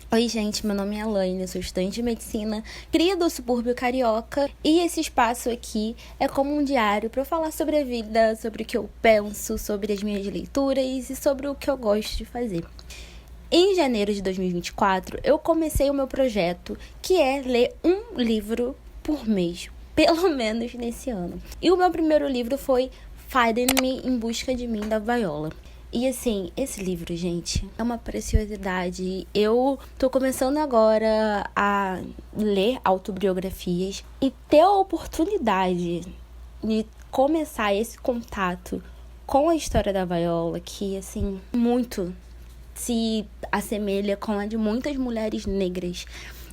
Oi, gente, meu nome é Elaine, eu sou estudante de medicina, cria do subúrbio carioca, e esse espaço aqui é como um diário para eu falar sobre a vida, sobre o que eu penso, sobre as minhas leituras e sobre o que eu gosto de fazer. Em janeiro de 2024, eu comecei o meu projeto, que é ler um livro por mês, pelo menos nesse ano. E o meu primeiro livro foi Finding Me, Em Busca de Mim, da Viola. E assim, esse livro, gente, é uma preciosidade. Eu tô começando agora a ler autobiografias e ter a oportunidade de começar esse contato com a história da Viola, que assim, muito se assemelha com a de muitas mulheres negras,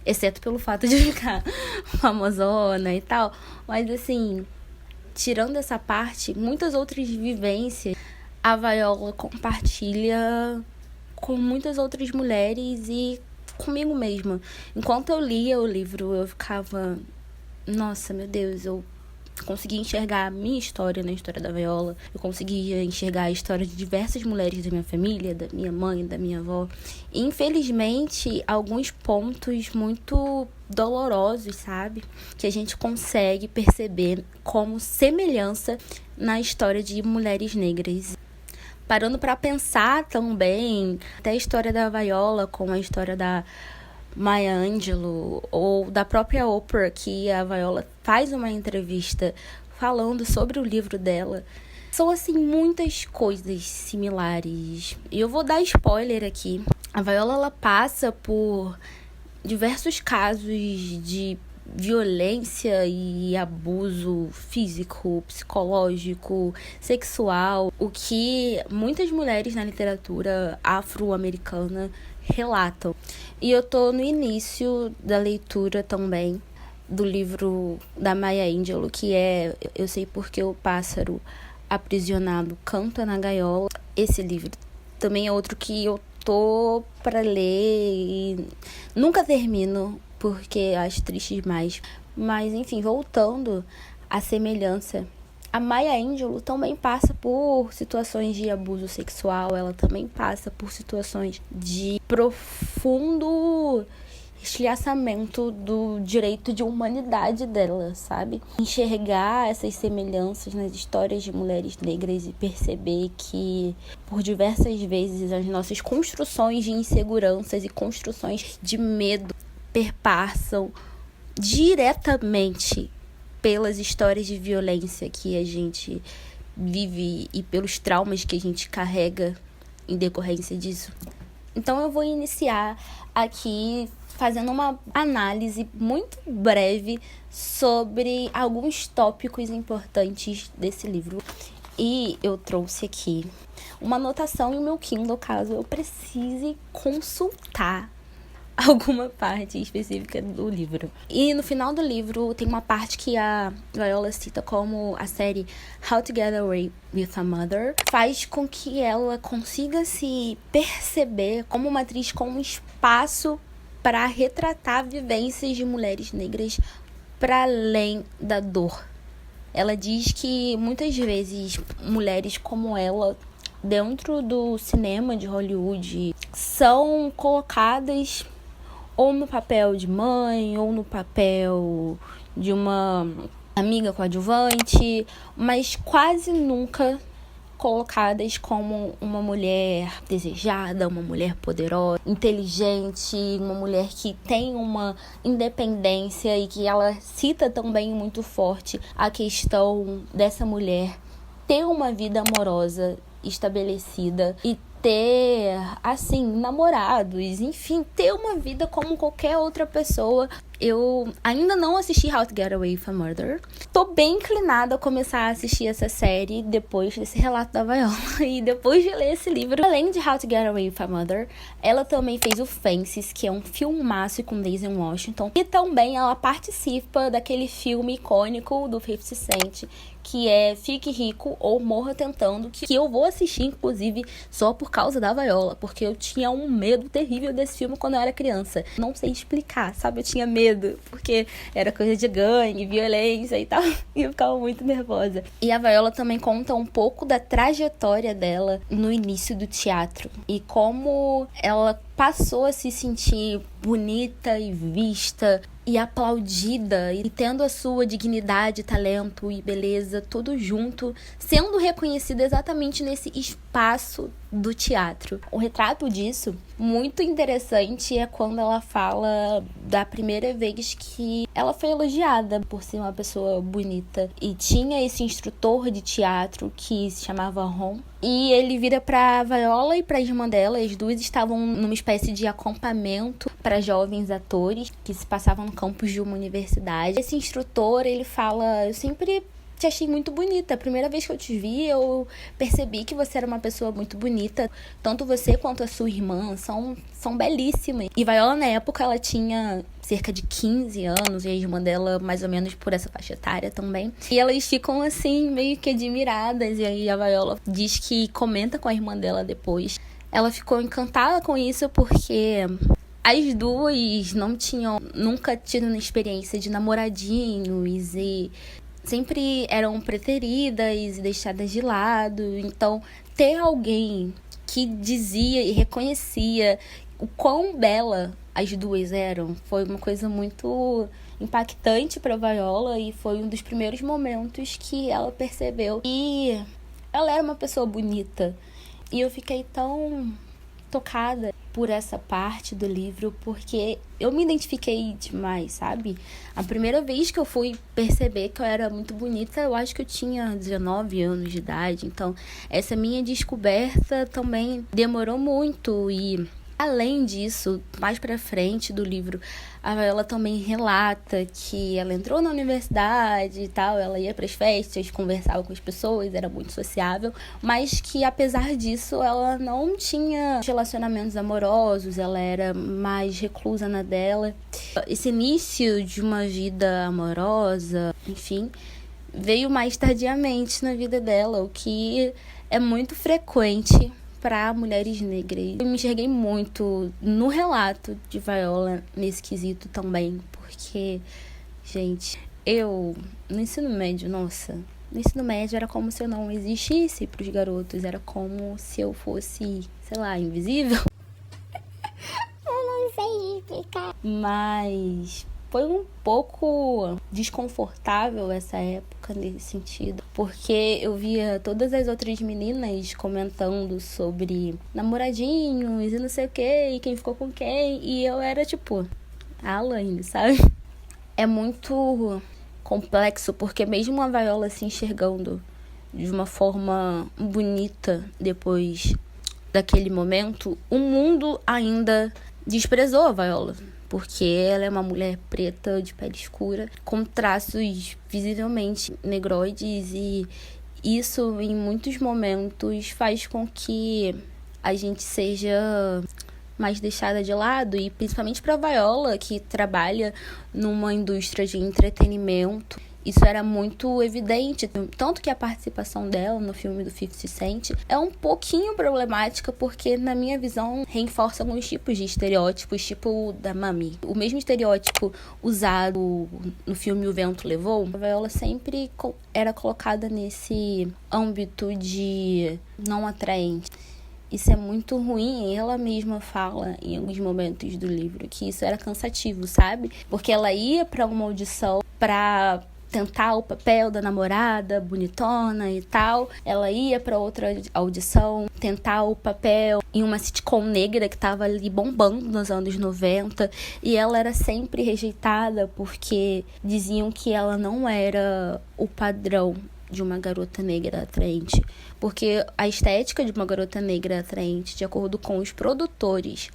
exceto pelo fato de ficar famosona e tal. Mas assim, tirando essa parte, muitas outras vivências a Viola compartilha com muitas outras mulheres e comigo mesma. Enquanto eu lia o livro, eu ficava... Nossa, meu Deus, eu conseguia enxergar a minha história na história da Viola. Eu conseguia enxergar a história de diversas mulheres da minha família, da minha mãe, da minha avó. E, infelizmente, alguns pontos muito dolorosos, sabe? Que a gente consegue perceber como semelhança na história de mulheres negras. Parando para pensar também, até a história da Viola com a história da Maya Angelou, ou da própria Oprah, que a Viola faz uma entrevista falando sobre o livro dela. São, assim, muitas coisas similares. E eu vou dar spoiler aqui. A Viola, ela passa por diversos casos de violência e abuso físico, psicológico, sexual, o que muitas mulheres na literatura afro-americana relatam. E eu tô no início da leitura também do livro da Maya Angelou, que é Eu Sei Porque o Pássaro Aprisionado Canta na Gaiola. Esse livro também é outro que eu tô para ler e nunca termino, porque acho triste demais. Mas, enfim, voltando à semelhança, a Maya Angelou também passa por situações de abuso sexual, ela também passa por situações de profundo estilhaçamento do direito de humanidade dela, sabe? Enxergar essas semelhanças nas histórias de mulheres negras e perceber que, por diversas vezes, as nossas construções de inseguranças e construções de medo perpassam diretamente pelas histórias de violência que a gente vive e pelos traumas que a gente carrega em decorrência disso. Então eu vou iniciar aqui fazendo uma análise muito breve sobre alguns tópicos importantes desse livro. E eu trouxe aqui uma anotação em meu Kindle, caso eu precise consultar alguma parte específica do livro. E no final do livro tem uma parte que a Viola cita como a série How to Get Away with a Mother faz com que ela consiga se perceber como uma atriz com um espaço para retratar vivências de mulheres negras para além da dor. Ela diz que muitas vezes mulheres como ela, dentro do cinema de Hollywood, são colocadas ou no papel de mãe, ou no papel de uma amiga coadjuvante, mas quase nunca colocadas como uma mulher desejada, uma mulher poderosa, inteligente, uma mulher que tem uma independência, e que ela cita também muito forte a questão dessa mulher ter uma vida amorosa estabelecida e ter, assim, namorados, enfim, ter uma vida como qualquer outra pessoa. Eu ainda não assisti How to Get Away with a Murder. Tô bem inclinada a começar a assistir essa série depois desse relato da Viola e depois de ler esse livro. Além de How to Get Away with a Murder, ela também fez o Fences, que é um filmaço com Denzel Washington. E também ela participa daquele filme icônico do 50 Cent, que é Fique Rico ou Morra Tentando, que eu vou assistir, inclusive, só por causa da Viola, porque eu tinha um medo terrível desse filme quando eu era criança. Não sei explicar, sabe? Eu tinha medo medo, porque era coisa de gangue, violência e tal, e eu ficava muito nervosa. E a Viola também conta um pouco da trajetória dela no início do teatro e como ela passou a se sentir bonita e vista e aplaudida e tendo a sua dignidade, talento e beleza tudo junto, sendo reconhecida exatamente nesse espaço do teatro. O retrato disso, muito interessante, é quando ela fala da primeira vez que ela foi elogiada por ser uma pessoa bonita. E tinha esse instrutor de teatro que se chamava Ron. E ele vira pra Viola e pra irmã dela, as duas estavam numa espécie de acampamento para jovens atores que se passavam no campus de uma universidade. Esse instrutor, ele fala: eu sempre te achei muito bonita. A primeira vez que eu te vi, eu percebi que você era uma pessoa muito bonita. Tanto você quanto a sua irmã são belíssimas. E Viola, na época, ela tinha cerca de 15 anos, e a irmã dela mais ou menos por essa faixa etária também. E elas ficam assim, meio que admiradas. E aí a Viola diz que comenta com a irmã dela depois. Ela ficou encantada com isso porque as duas não tinham nunca tido uma experiência de namoradinhos e sempre eram preteridas e deixadas de lado. Então, ter alguém que dizia e reconhecia o quão bela as duas eram foi uma coisa muito impactante para Viola e foi um dos primeiros momentos que ela percebeu que ela era uma pessoa bonita. E eu fiquei tão tocada por essa parte do livro, porque eu me identifiquei demais, sabe? A primeira vez que eu fui perceber que eu era muito bonita, eu acho que eu tinha 19 anos de idade. Então, essa minha descoberta também demorou muito. E além disso, mais pra frente do livro, a Viola também relata que ela entrou na universidade e tal, ela ia pras festas, conversava com as pessoas, era muito sociável, mas que apesar disso, ela não tinha relacionamentos amorosos, ela era mais reclusa na dela. Esse início de uma vida amorosa, enfim, veio mais tardiamente na vida dela, o que é muito frequente para mulheres negras. Eu me enxerguei muito no relato de Viola nesse quesito também, porque, gente, eu, no ensino médio, nossa, no ensino médio era como se eu não existisse pros garotos, era como se eu fosse, sei lá, invisível. Eu não sei explicar. Mas foi um pouco desconfortável essa época nesse sentido, porque eu via todas as outras meninas comentando sobre namoradinhos e não sei o que, e quem ficou com quem, e eu era tipo a Alaine, sabe? É muito complexo, porque mesmo a Viola se enxergando de uma forma bonita depois daquele momento, o mundo ainda desprezou a Viola, porque ela é uma mulher preta, de pele escura, com traços visivelmente negroides, e isso, em muitos momentos, faz com que a gente seja mais deixada de lado, e principalmente para Viola, que trabalha numa indústria de entretenimento. Isso era muito evidente, tanto que a participação dela no filme do 50 Cent é um pouquinho problemática, porque, na minha visão, reforça alguns tipos de estereótipos, tipo da Mami. O mesmo estereótipo usado no filme O Vento Levou, a Viola sempre era colocada nesse âmbito de não atraente. Isso é muito ruim, e ela mesma fala em alguns momentos do livro que isso era cansativo, sabe? Porque ela ia pra uma audição pra tentar o papel da namorada bonitona e tal. Ela ia pra outra audição tentar o papel em uma sitcom negra que tava ali bombando nos anos 90. E ela era sempre rejeitada porque diziam que ela não era o padrão de uma garota negra atraente. Porque a estética de uma garota negra atraente, de acordo com os produtores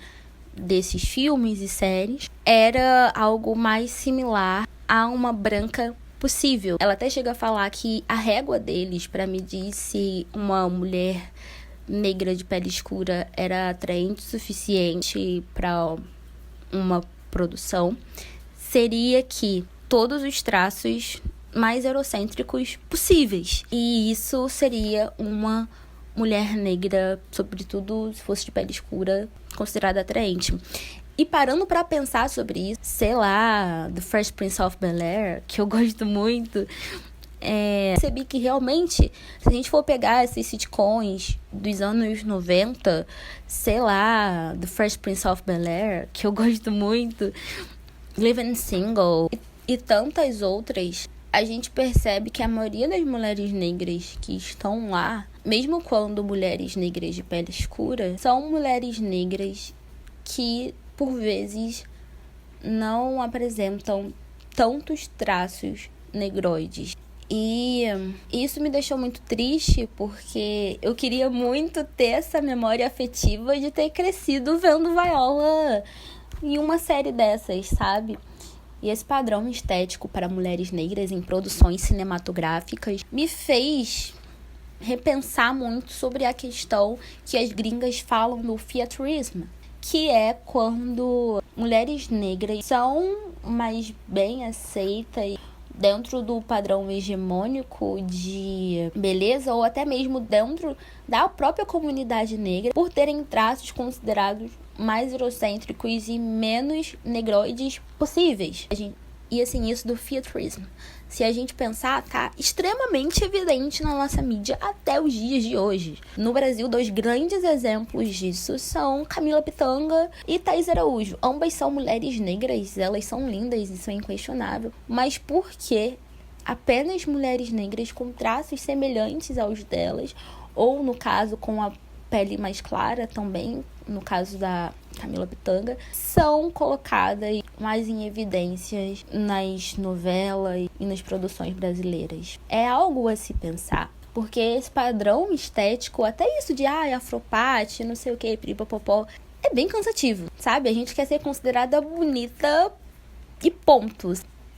desses filmes e séries, era algo mais similar a uma branca possível. Ela até chega a falar que a régua deles para medir se uma mulher negra de pele escura era atraente o suficiente para uma produção seria que todos os traços mais eurocêntricos possíveis. E isso seria uma mulher negra, sobretudo se fosse de pele escura, considerada atraente. E parando pra pensar sobre isso, sei lá, The Fresh Prince of Bel-Air, que eu gosto muito, percebi que realmente, se a gente for pegar esses sitcoms dos anos 90, sei lá, The Fresh Prince of Bel-Air, que eu gosto muito, Living Single e tantas outras, a gente percebe que a maioria das mulheres negras que estão lá, mesmo quando mulheres negras de pele escura, são mulheres negras que, por vezes, não apresentam tantos traços negroides. E isso me deixou muito triste, porque eu queria muito ter essa memória afetiva de ter crescido vendo Viola em uma série dessas, sabe? E esse padrão estético para mulheres negras em produções cinematográficas me fez repensar muito sobre a questão que as gringas falam do theaterismo, que é quando mulheres negras são mais bem aceitas dentro do padrão hegemônico de beleza, ou até mesmo dentro da própria comunidade negra, por terem traços considerados mais eurocêntricos e menos negroides possíveis. E assim, isso do theaterismo, se a gente pensar, tá extremamente evidente na nossa mídia até os dias de hoje. No Brasil, 2 grandes exemplos disso são Camila Pitanga e Thaís Araújo. Ambas são mulheres negras, elas são lindas, isso é inquestionável. Mas por que apenas mulheres negras com traços semelhantes aos delas, ou no caso com a pele mais clara também, no caso da Camila Pitanga, são colocadas mais em evidências nas novelas e nas produções brasileiras? É algo a se pensar, porque esse padrão estético, até isso de afropate, não sei o que, piripopopó, é bem cansativo, sabe? A gente quer ser considerada bonita e ponto,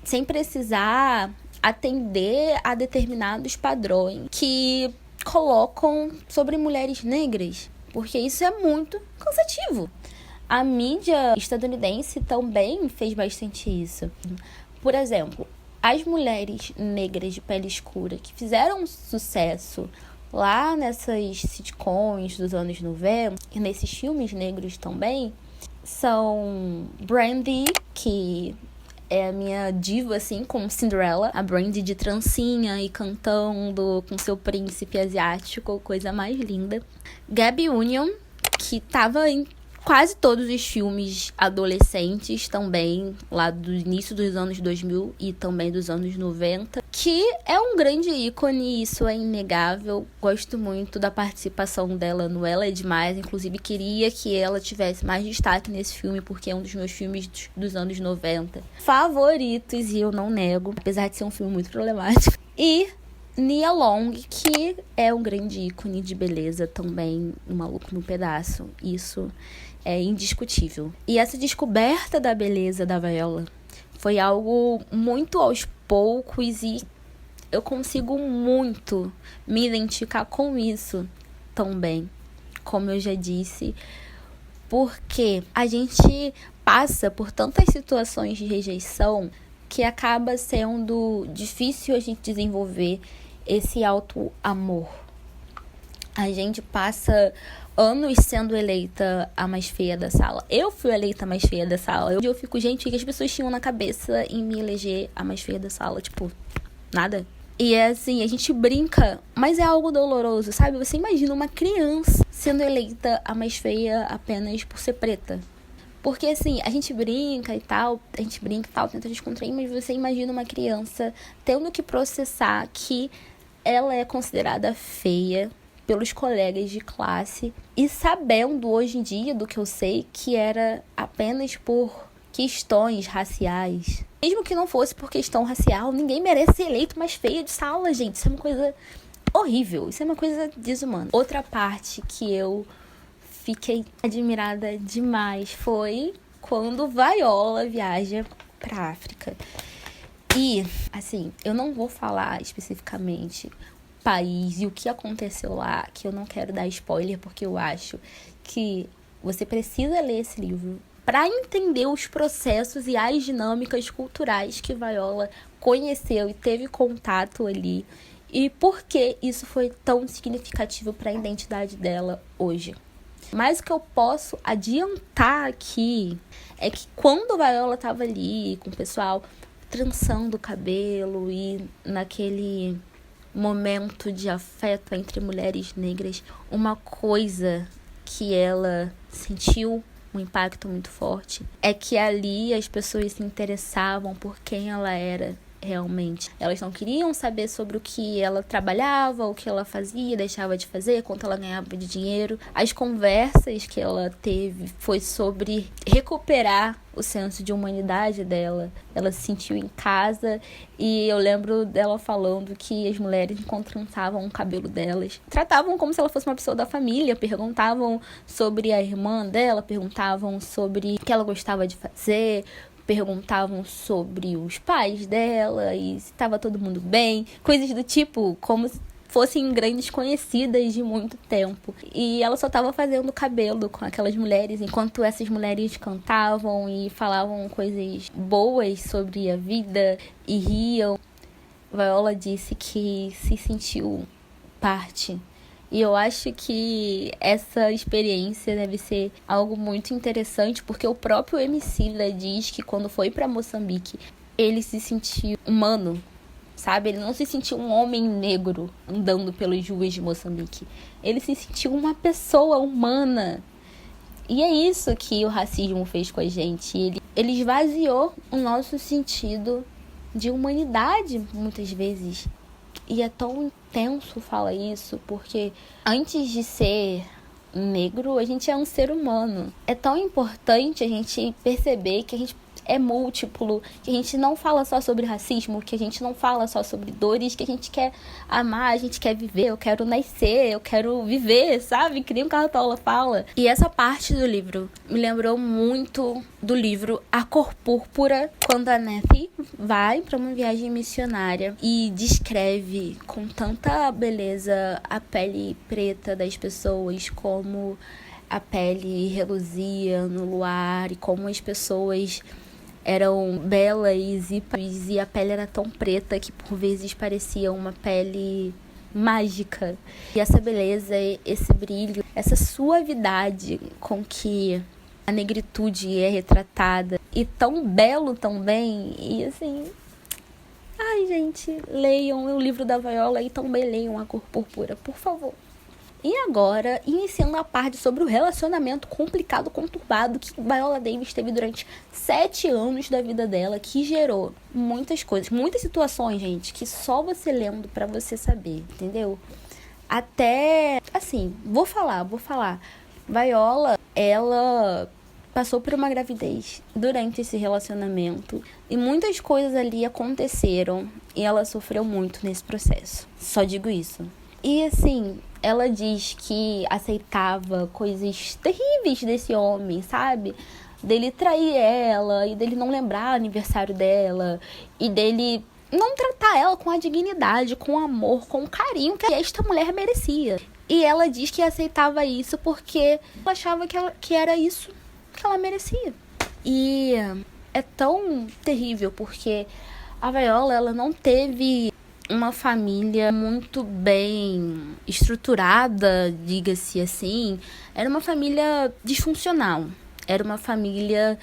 sem precisar atender a determinados padrões que colocam sobre mulheres negras, porque isso é muito cansativo. A mídia estadunidense também fez bastante isso. Por exemplo, as mulheres negras de pele escura que fizeram sucesso lá nessas sitcoms dos anos 90 e nesses filmes negros também são Brandy, que é a minha diva, assim, como Cinderella. A Brandy de trancinha e cantando com seu príncipe asiático, coisa mais linda. Gaby Union, que tava em quase todos os filmes adolescentes também, lá do início dos anos 2000 e também dos anos 90, que é um grande ícone, isso é inegável. Gosto muito da participação dela no Ela é Demais, inclusive queria que ela tivesse mais destaque nesse filme, porque é um dos meus filmes dos anos 90 favoritos, e eu não nego, apesar de ser um filme muito problemático. E Nia Long, que é um grande ícone de beleza também, um Maluco no Pedaço. Isso é indiscutível. E essa descoberta da beleza da Viola foi algo muito aos poucos, e eu consigo muito me identificar com isso também, como eu já disse, porque a gente passa por tantas situações de rejeição que acaba sendo difícil a gente desenvolver esse auto-amor. A gente passa anos sendo eleita a mais feia da sala. Eu fui eleita a mais feia da sala. Eu fico, gente, o que as pessoas tinham na cabeça em me eleger a mais feia da sala? Tipo, nada. E é assim, a gente brinca, mas é algo doloroso, sabe? Você imagina uma criança sendo eleita a mais feia apenas por ser preta. Porque assim, a gente brinca e tal, tenta descontrair, mas você imagina uma criança tendo que processar que ela é considerada feia pelos colegas de classe, e sabendo hoje em dia, do que eu sei, que era apenas por questões raciais. Mesmo que não fosse por questão racial, ninguém merece ser eleito mais feia de sala, gente. Isso é uma coisa horrível, isso é uma coisa desumana. Outra parte que eu fiquei admirada demais foi quando Viola viaja pra África. E, assim, eu não vou falar especificamente país e o que aconteceu lá, que eu não quero dar spoiler, porque eu acho que você precisa ler esse livro para entender os processos e as dinâmicas culturais que Viola conheceu e teve contato ali, e por que isso foi tão significativo para a identidade dela hoje. Mas o que eu posso adiantar aqui é que quando a Viola tava ali com o pessoal trançando o cabelo e naquele momento de afeto entre mulheres negras, uma coisa que ela sentiu um impacto muito forte é que ali as pessoas se interessavam por quem ela era realmente. Elas não queriam saber sobre o que ela trabalhava, o que ela fazia, deixava de fazer, quanto ela ganhava de dinheiro. As conversas que ela teve foi sobre recuperar o senso de humanidade dela. Ela se sentiu em casa e eu lembro dela falando que as mulheres, enquanto trançavam o cabelo delas, tratavam como se ela fosse uma pessoa da família, perguntavam sobre a irmã dela, perguntavam sobre o que ela gostava de fazer, perguntavam sobre os pais dela e se estava todo mundo bem, coisas do tipo, como se fossem grandes conhecidas de muito tempo. E ela só estava fazendo cabelo com aquelas mulheres, enquanto essas mulheres cantavam e falavam coisas boas sobre a vida e riam. Viola disse que se sentiu parte. E eu acho que essa experiência deve ser algo muito interessante, porque o próprio Emicida diz que quando foi para Moçambique, ele se sentiu humano, sabe? Ele não se sentiu um homem negro andando pelas ruas de Moçambique. Ele se sentiu uma pessoa humana. E é isso que o racismo fez com a gente. Ele esvaziou o nosso sentido de humanidade, muitas vezes. E é tão intenso falar isso, porque antes de ser negro, a gente é um ser humano. É tão importante a gente perceber que a gente é múltiplo, que a gente não fala só sobre racismo, que a gente não fala só sobre dores, que a gente quer amar, a gente quer viver, eu quero nascer, eu quero viver, sabe? Que nem o Cartola fala. E essa parte do livro me lembrou muito do livro A Cor Púrpura, quando a Nefi vai para uma viagem missionária e descreve com tanta beleza a pele preta das pessoas, como a pele reluzia no luar e como as pessoas eram belas e a pele era tão preta que por vezes parecia uma pele mágica. E essa beleza, esse brilho, essa suavidade com que a negritude é retratada e tão belo também. E assim, ai gente, leiam o livro da Viola e também leiam A Cor Púrpura, por favor. E agora, iniciando a parte sobre o relacionamento complicado, conturbado que Viola Davis teve durante 7 anos da vida dela, que gerou muitas coisas, muitas situações, gente, que só você lendo pra você saber, entendeu? Até, assim, vou falar. Viola, ela passou por uma gravidez durante esse relacionamento e muitas coisas ali aconteceram e ela sofreu muito nesse processo. Só digo isso. E assim, ela diz que aceitava coisas terríveis desse homem, sabe? Dele trair ela, e dele não lembrar o aniversário dela, e dele não tratar ela com a dignidade, com amor, com o carinho que esta mulher merecia. E ela diz que aceitava isso porque ela achava que era isso que ela merecia. E é tão terrível porque a Viola, ela não teve uma família muito bem estruturada, diga-se assim. Era uma família disfuncional. Era uma família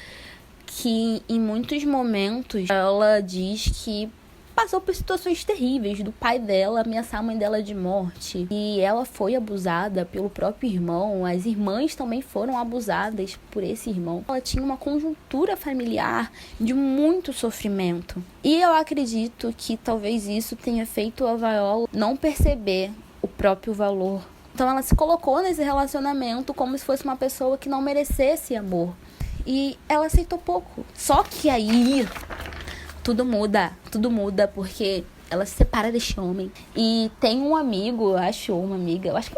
que, em muitos momentos, ela diz que passou por situações terríveis do pai dela ameaçar a mãe dela de morte. E ela foi abusada pelo próprio irmão. As irmãs também foram abusadas por esse irmão. Ela tinha uma conjuntura familiar de muito sofrimento. E eu acredito que talvez isso tenha feito a Viola não perceber o próprio valor. Então ela se colocou nesse relacionamento como se fosse uma pessoa que não merecesse amor. E ela aceitou pouco. Só que aí tudo muda porque ela se separa deste homem. E tem um amigo, eu acho que é um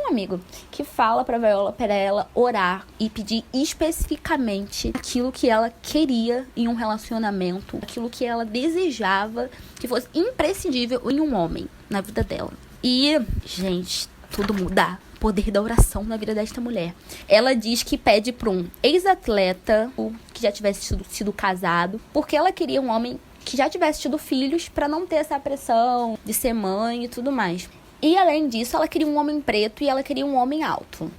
amigo, que fala pra Viola para ela orar e pedir especificamente aquilo que ela queria em um relacionamento, aquilo que ela desejava que fosse imprescindível em um homem na vida dela. E, gente, tudo muda. Poder da oração na vida desta mulher. Ela diz que pede para um ex-atleta que já tivesse sido casado, porque ela queria um homem que já tivesse tido filhos para não ter essa pressão de ser mãe e tudo mais. E além disso, ela queria um homem preto e ela queria um homem alto.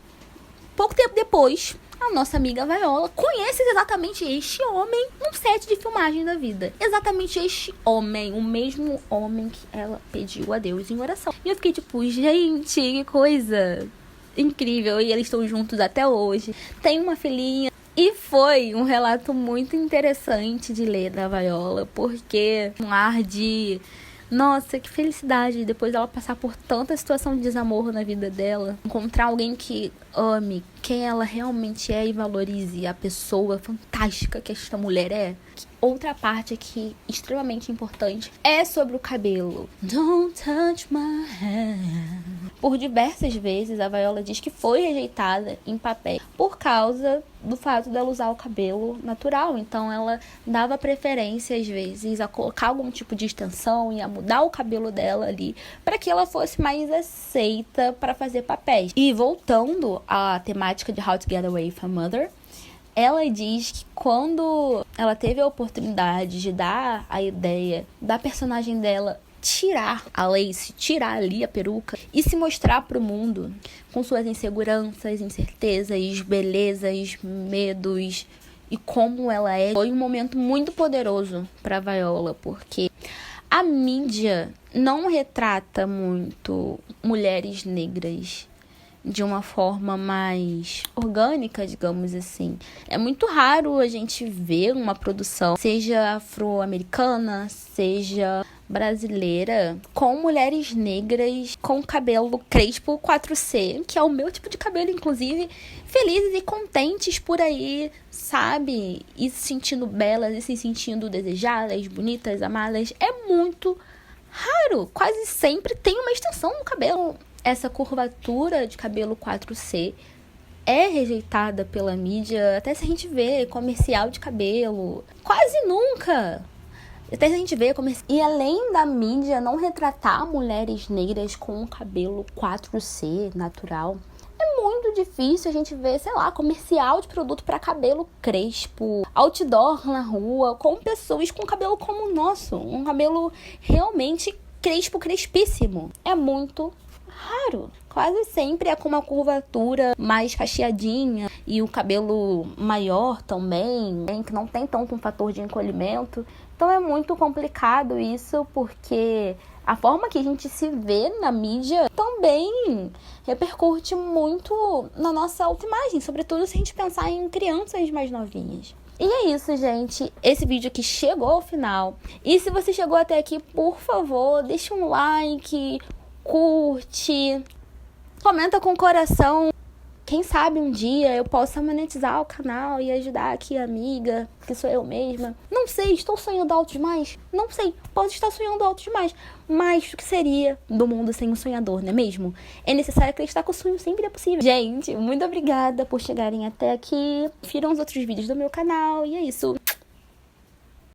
Pouco tempo depois, a nossa amiga Viola conhece exatamente este homem num set de filmagem da vida. Exatamente este homem, o mesmo homem que ela pediu a Deus em oração. E eu fiquei tipo, gente, que coisa incrível. E eles estão juntos até hoje. Tem uma filhinha. E foi um relato muito interessante de ler da Viola, porque um ar de... Nossa, que felicidade, depois dela passar por tanta situação de desamor na vida dela, encontrar alguém que ame quem ela realmente é e valorize a pessoa fantástica que esta mulher é. Outra parte aqui, extremamente importante, é sobre o cabelo. Don't touch my hair. Por diversas vezes, a Viola diz que foi rejeitada em papel por causa do fato dela usar o cabelo natural. Então, ela dava preferência, às vezes, a colocar algum tipo de extensão e a mudar o cabelo dela ali para que ela fosse mais aceita para fazer papéis. E voltando à temática de How to Get Away from Mother, ela diz que quando ela teve a oportunidade de dar a ideia da personagem dela tirar a Lacey, tirar ali a peruca e se mostrar pro mundo com suas inseguranças, incertezas, belezas, medos e como ela é, foi um momento muito poderoso para Viola, porque a mídia não retrata muito mulheres negras de uma forma mais orgânica, digamos assim. É muito raro a gente ver uma produção, seja afro-americana, seja brasileira, com mulheres negras com cabelo crespo 4C, que é o meu tipo de cabelo, inclusive, felizes e contentes por aí, sabe? E se sentindo belas, e se sentindo desejadas, bonitas, amadas. É muito raro. Quase sempre tem uma extensão no cabelo. Essa curvatura de cabelo 4C é rejeitada pela mídia, até se a gente vê comercial de cabelo, quase nunca. Até se a gente vê comercial. E além da mídia não retratar mulheres negras com um cabelo 4C natural, é muito difícil a gente ver, sei lá, comercial de produto para cabelo crespo, outdoor na rua, com pessoas com cabelo como o nosso, um cabelo realmente crespo, crespíssimo. É muito raro. Quase sempre é com uma curvatura mais cacheadinha e o cabelo maior também, que não tem tanto um fator de encolhimento. Então é muito complicado isso, porque a forma que a gente se vê na mídia também repercute muito na nossa autoimagem, sobretudo se a gente pensar em crianças mais novinhas. E é isso, gente. Esse vídeo aqui chegou ao final. E se você chegou até aqui, por favor, deixa um like, curte, comenta com o coração. Quem sabe um dia eu possa monetizar o canal e ajudar aqui a amiga, que sou eu mesma. Não sei, estou sonhando alto demais? Não sei, posso estar sonhando alto demais. Mas o que seria do mundo sem um sonhador, não é mesmo? É necessário acreditar que o sonho sempre é possível. Gente, muito obrigada por chegarem até aqui. Confiram os outros vídeos do meu canal e é isso.